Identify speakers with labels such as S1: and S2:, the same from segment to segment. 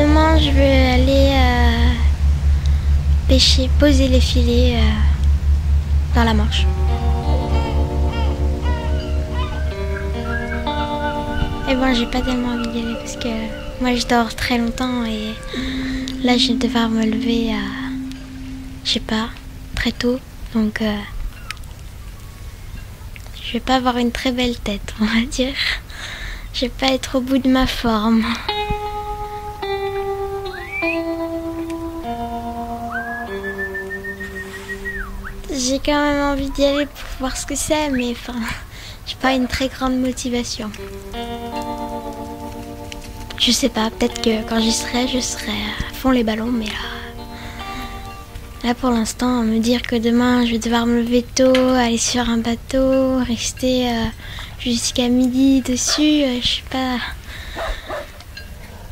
S1: Demain, je veux aller pêcher, poser les filets dans la Manche. Et bon, j'ai pas tellement envie d'y aller parce que moi je dors très longtemps et là je vais devoir me lever à, je sais pas, très tôt. Donc je vais pas avoir une très belle tête, on va dire. Je vais pas être au bout de ma forme. J'ai quand même envie d'y aller pour voir ce que c'est, mais enfin, j'ai pas une très grande motivation. Je sais pas, peut-être que quand j'y serai, je serai à fond les ballons, mais là pour l'instant, me dire que demain je vais devoir me lever tôt, aller sur un bateau, rester jusqu'à midi dessus, je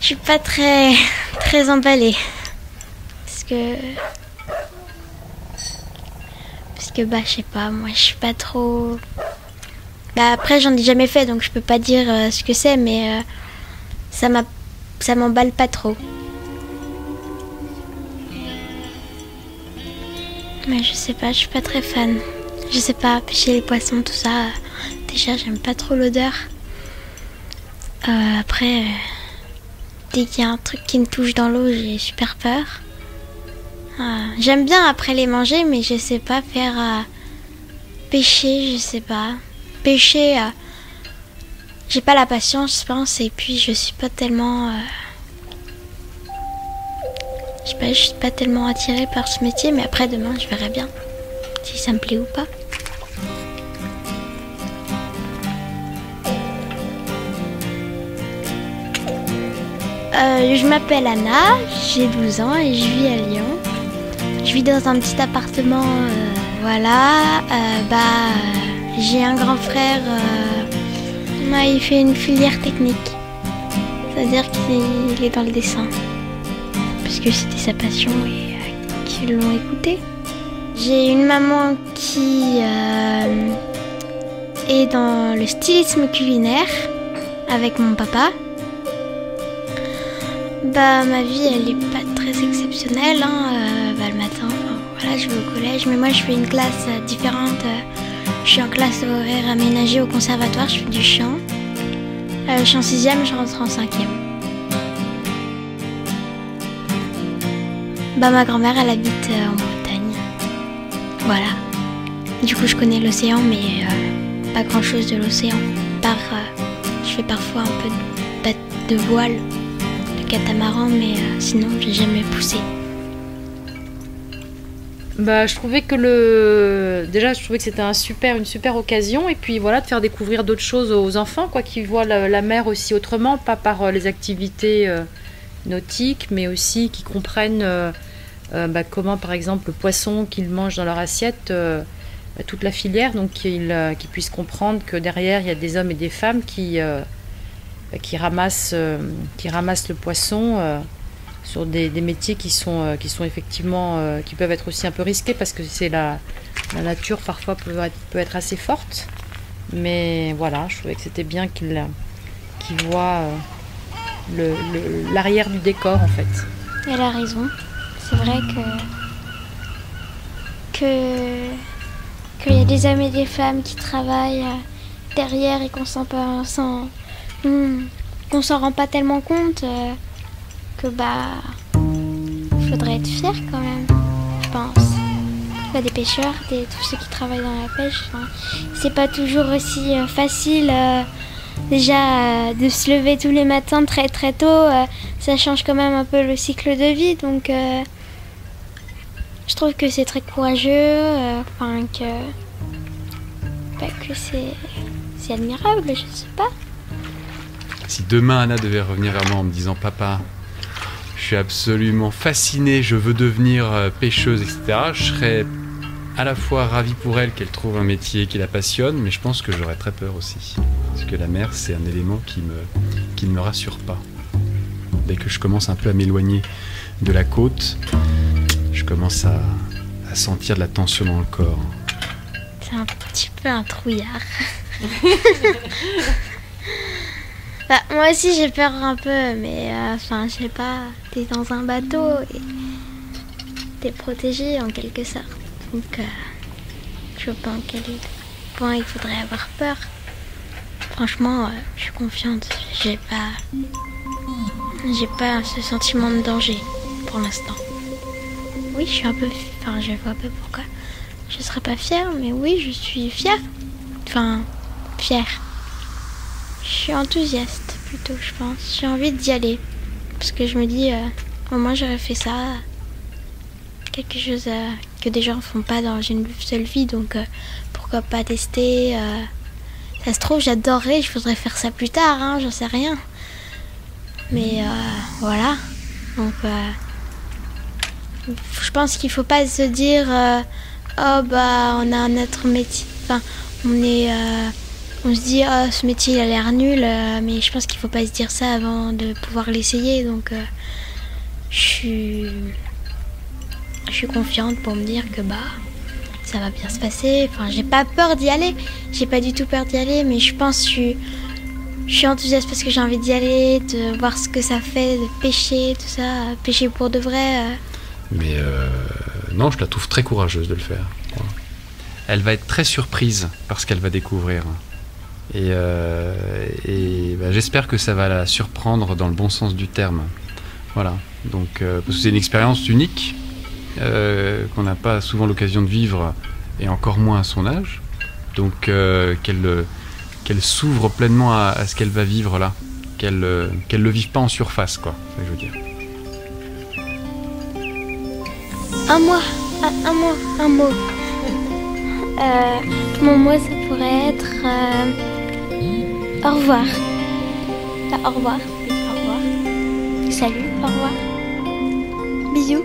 S1: suis pas très emballée. Parce que bah je sais pas, moi je suis pas trop. Bah après j'en ai jamais fait donc je peux pas dire ce que c'est, mais ça m'emballe pas trop. Mais je sais pas, je suis pas très fan. Je sais pas, pêcher les poissons, tout ça. Déjà j'aime pas trop l'odeur. Après, dès qu'il y a un truc qui me touche dans l'eau, j'ai super peur. J'aime bien après les manger, mais je sais pas faire pêcher, je sais pas. Pêcher, j'ai pas la patience, je pense, et puis je suis pas tellement. Je sais pas, je suis pas tellement attirée par ce métier, mais après demain je verrai bien si ça me plaît ou pas. Je m'appelle Anna, j'ai 12 ans et je vis à Lyon. Je vis dans un petit appartement, voilà. J'ai un grand frère, il fait une filière technique. C'est-à-dire qu'il est dans le dessin. Parce que c'était sa passion et qu'ils l'ont écouté. J'ai une maman qui est dans le stylisme culinaire avec mon papa. Ma vie elle est pas très exceptionnelle, le matin, voilà, je vais au collège, mais moi je fais une classe différente. Je suis en classe horaire aménagée au conservatoire, je fais du chant. Je suis en 6e, je rentre en 5e. Ma grand-mère elle habite en Bretagne. Voilà. Du coup je connais l'océan, mais pas grand chose de l'océan. Je fais parfois un peu de voile, catamaran, mais sinon j'ai jamais poussé.
S2: Je trouvais que déjà je trouvais que c'était une super occasion, et puis voilà, de faire découvrir d'autres choses aux enfants, quoi, qui voient la mer aussi autrement, pas par les activités nautiques, mais aussi qui comprennent comment par exemple le poisson qu'ils mangent dans leur assiette, toute la filière, donc qu'ils puissent comprendre que derrière il y a des hommes et des femmes qui ramassent le poisson sur des métiers qui sont effectivement qui peuvent être aussi un peu risqués, parce que c'est la nature parfois peut être assez forte, mais voilà, je trouvais que c'était bien qu'ils voient l'arrière du décor en fait.
S1: Elle a raison, c'est vrai qu'il y a des hommes et des femmes qui travaillent derrière et qu'on s'en rend pas tellement compte, faudrait être fier quand même, je pense. Des pêcheurs, tous ceux qui travaillent dans la pêche, c'est pas toujours aussi facile déjà de se lever tous les matins très très tôt, ça change quand même un peu le cycle de vie, donc je trouve que c'est très courageux, que c'est admirable, je sais pas.
S3: Si demain Anna devait revenir vers moi en me disant « Papa, je suis absolument fascinée, je veux devenir pêcheuse, etc. », je serais à la fois ravi pour elle qu'elle trouve un métier qui la passionne, mais je pense que j'aurais très peur aussi. Parce que la mer, c'est un élément qui ne me rassure pas. Dès que je commence un peu à m'éloigner de la côte, je commence à sentir de la tension dans le corps.
S1: C'est un petit peu un trouillard. Bah, moi aussi j'ai peur un peu, mais enfin je sais pas, t'es dans un bateau et t'es protégé en quelque sorte. Donc je vois pas à quel point il faudrait avoir peur. Franchement, je suis confiante. J'ai pas ce sentiment de danger pour l'instant. Oui, je suis un peu, enfin je vois pas pourquoi je serais pas fière, mais oui, je suis fière. Enfin, fière. Je suis enthousiaste plutôt, je pense. J'ai envie d'y aller parce que je me dis, au moins j'aurais fait ça, quelque chose que des gens font pas dans une seule vie, donc pourquoi pas tester. Ça se trouve, j'adorerais, je voudrais faire ça plus tard, hein, j'en sais rien. Mais voilà. Donc, je pense qu'il faut pas se dire, oh bah, on a notre métier. Enfin, on se dit, oh, ce métier il a l'air nul, mais je pense qu'il faut pas se dire ça avant de pouvoir l'essayer. Donc, je suis confiante pour me dire que bah. Ça va bien se passer, enfin j'ai pas peur d'y aller, j'ai pas du tout peur d'y aller, mais je pense que je suis enthousiaste parce que j'ai envie d'y aller, de voir ce que ça fait, de pêcher, tout ça, pêcher pour de vrai.
S3: Mais non, je la trouve très courageuse de le faire. Elle va être très surprise par ce qu'elle va découvrir. Et bah, j'espère que ça va la surprendre dans le bon sens du terme. Voilà, donc parce que c'est une expérience unique. Qu'on n'a pas souvent l'occasion de vivre, et encore moins à son âge. Donc qu'elle s'ouvre pleinement à ce qu'elle va vivre là, qu'elle le vive pas en surface, quoi, c'est ce que je veux dire.
S1: Un mot. Mon mot, ça pourrait être au revoir. Au revoir. Salut, au revoir. Bisous.